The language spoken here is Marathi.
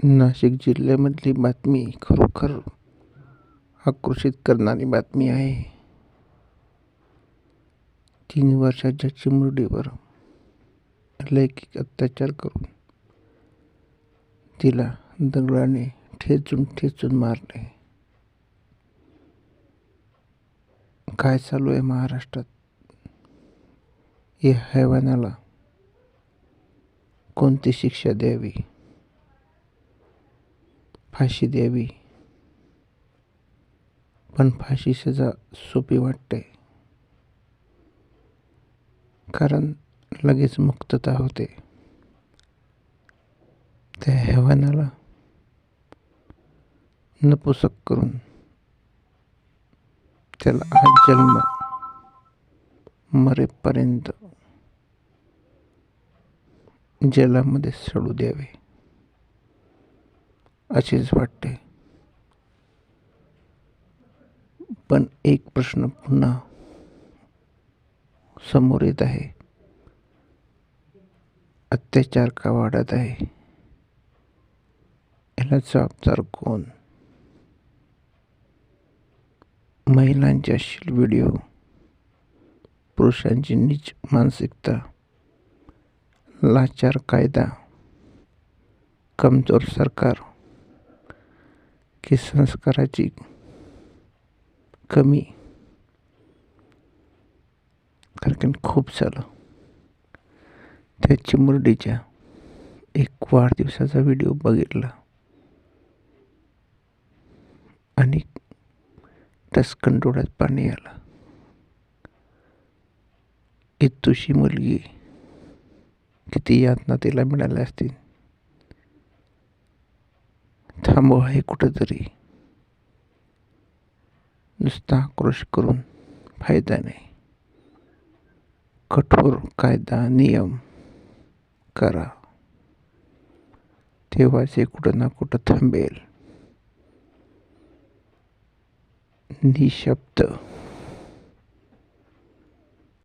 नाशिक जिल्ह्यामधली बातमी खरोखर आक्रोशित करणारी बातमी आहे. 3 वर्षाच्या चिमुरडीवर लैंगिक अत्याचार करून तिला दगडाने ठेचून मारले. काय चालू आहे महाराष्ट्रात? या हैवानाला कोणती शिक्षा द्यावी? फाशी द्यावी, पण फाशी सजा सोपी वाटते, कारण लगेच मुक्तता होते. त्या हैवानाला नपुसक करून त्याला आजन्म मरेपर्यंत जेलामध्ये सडू द्यावे असेच वाटते. पण एक प्रश्न पुन्हा समोर येत आहे. अत्याचार का वाढत आहे? याला जबाबदार कोण? महिलांचे अश्लील व्हिडिओ, पुरुषांची नीच मानसिकता, लाचार कायदा, कमजोर सरकार की संस्काराची कमी? कारण खूप झालं. त्या चिमुरडीच्या एक वाढदिवसाचा व्हिडिओ बघितला आणि टसकन डोळ्यात पाणी आलं. इतुशी मुलगी, किती यातना तिला मिळाल्या असतील. थांबवा हे कुठंतरी. नुसता आक्रोश करून फायदा नाही. कठोर कायदा नियम करा, तेव्हाच हे कुठं ना कुठं थांबेल. निशब्द